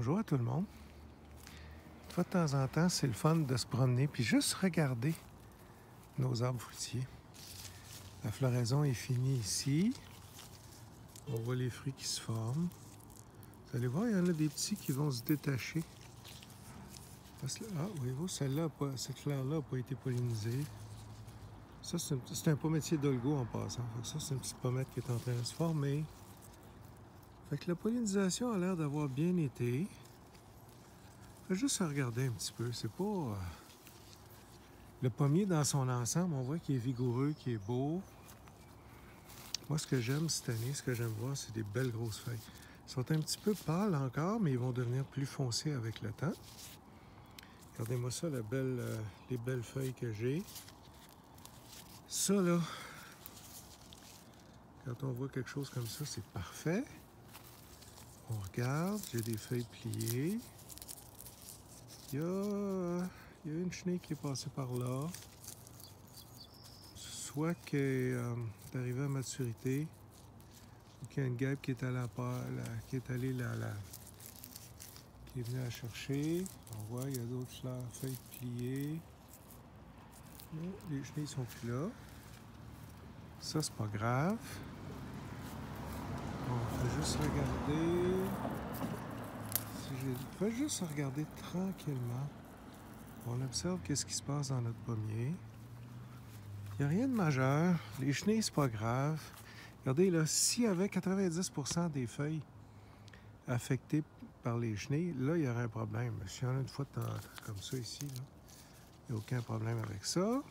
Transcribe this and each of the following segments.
Bonjour à tout le monde. Une fois de temps en temps, c'est le fun de se promener puis juste regarder nos arbres fruitiers. La floraison est finie ici. On voit les fruits qui se forment. Vous allez voir, il y en a des petits qui vont se détacher. Voyez-vous, cette fleur-là n'a pas été pollinisée. Ça, c'est un pometier d'Olgo en passant. Ça, c'est une petite pommette qui est en train de se former. Fait que la pollinisation a l'air d'avoir bien été. Faut juste regarder un petit peu. C'est pas... Le pommier dans son ensemble, on voit qu'il est vigoureux, qu'il est beau. Moi, ce que j'aime cette année, ce que j'aime voir, c'est des belles grosses feuilles. Ils sont un petit peu pâles encore, mais ils vont devenir plus foncés avec le temps. Regardez-moi ça, les belles feuilles que j'ai. Ça, là, quand on voit quelque chose comme ça, c'est parfait. On regarde, j'ai des feuilles pliées. Il y a une chenille qui est passée par là. Soit qu'elle est arrivée à maturité, ou qu'il y a une guêpe qui est allée qui est venue la chercher. On voit, il y a d'autres feuilles pliées. Mais les chenilles sont plus là. Ça, c'est pas grave. On fait juste regarder. On fait juste regarder tranquillement. On observe qu'est-ce qui se passe dans notre pommier. Il n'y a rien de majeur. Les chenilles, c'est pas grave. Regardez, là, s'il y avait 90% des feuilles affectées par les chenilles, là, il y aurait un problème. S'il y en a une fois de temps comme ça ici, là, il n'y a aucun problème avec ça.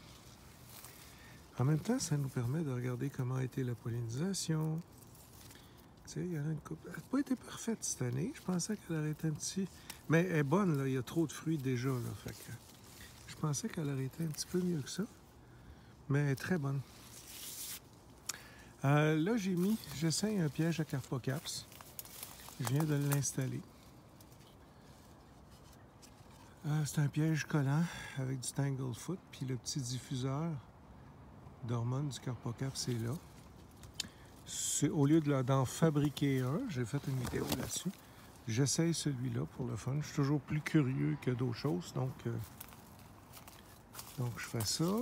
En même temps, ça nous permet de regarder comment a été la pollinisation. Tu sais, il y en a une couple. Elle n'a pas été parfaite cette année. Je pensais qu'elle aurait été un petit... Mais elle est bonne, là. Il y a trop de fruits déjà, là. Fait que je pensais qu'elle aurait été un petit peu mieux que ça. Mais elle est très bonne. Là, j'essaie un piège à Carpocaps. Je viens de l'installer. C'est un piège collant avec du Tanglefoot, puis le petit diffuseur d'hormones du Carpocaps est là. Au lieu d'en fabriquer un, j'ai fait une vidéo là-dessus. J'essaye celui-là pour le fun. Je suis toujours plus curieux que d'autres choses, donc je fais ça.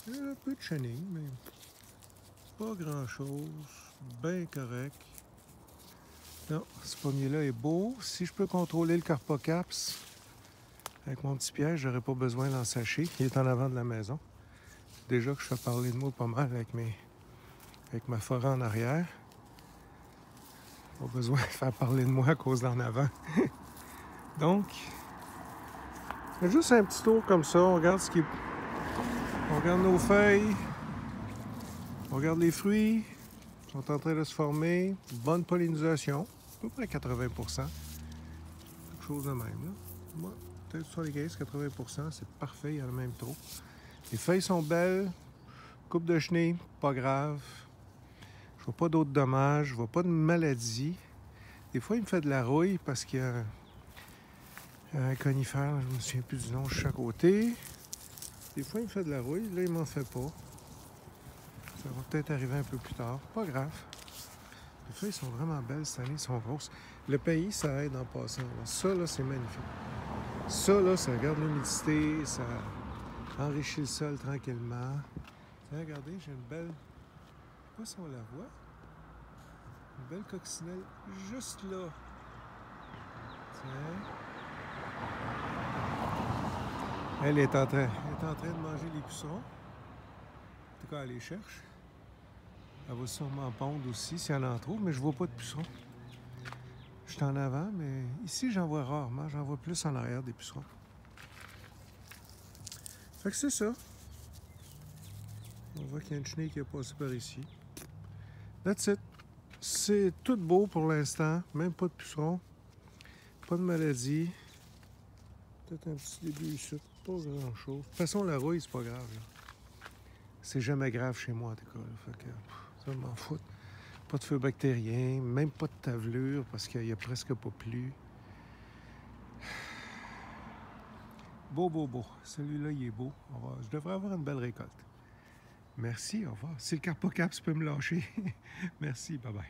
Il y a un peu de chenille, mais pas grand-chose. Bien correct. Non, ce pommier-là est beau. Si je peux contrôler le Carpocaps avec mon petit piège, j'aurais pas besoin d'en sacher. Il est en avant de la maison. Déjà que je fais parler de moi pas mal avec ma forêt en arrière. Pas besoin de faire parler de moi à cause d'en avant. Donc, juste un petit tour comme ça. On regarde on regarde nos feuilles. On regarde les fruits. Ils sont en train de se former. Bonne pollinisation. À peu près 80%. Quelque chose de même, là. Moi, peut-être 75, 80%. C'est parfait. Il y en a même trop. Les feuilles sont belles. Coupe de chenilles, pas grave. Je vois pas d'autres dommages. Je vois pas de maladie. Des fois, il me fait de la rouille parce qu'il y a un conifère, je me souviens plus du nom, juste à côté. Des fois, il me fait de la rouille. Là, il m'en fait pas. Ça va peut-être arriver un peu plus tard. Pas grave. Les feuilles sont vraiment belles cette année, elles sont grosses. Le pays, ça aide en passant. Ça, là, c'est magnifique. Ça, là, ça garde l'humidité, ça enrichit le sol tranquillement. Tiens, regardez, j'ai une belle... Je sais pas si on la voit. Une belle coccinelle juste là. Tiens. Elle est en train de manger les pucerons. En tout cas, elle les cherche. Elle va sûrement pondre aussi s'il y en a trop, mais je vois pas de pucerons. Je suis en avant, mais ici, j'en vois rarement. J'en vois plus en arrière des pucerons. Fait que c'est ça. On voit qu'il y a une chenille qui est passée par ici. That's it. C'est tout beau pour l'instant. Même pas de pucerons. Pas de maladie. Peut-être un petit début ici. Pas grand-chose. De toute façon, la rouille, c'est pas grave. C'est jamais grave chez moi, en tout cas. Fait que, ça m'en fout. Pas de feu bactérien, même pas de tavelure parce qu'il n'y a presque pas plu. Beau, beau, beau. Celui-là, il est beau. Je devrais avoir une belle récolte. Merci, au revoir. Si le Carpocaps peut me lâcher. Merci, bye-bye.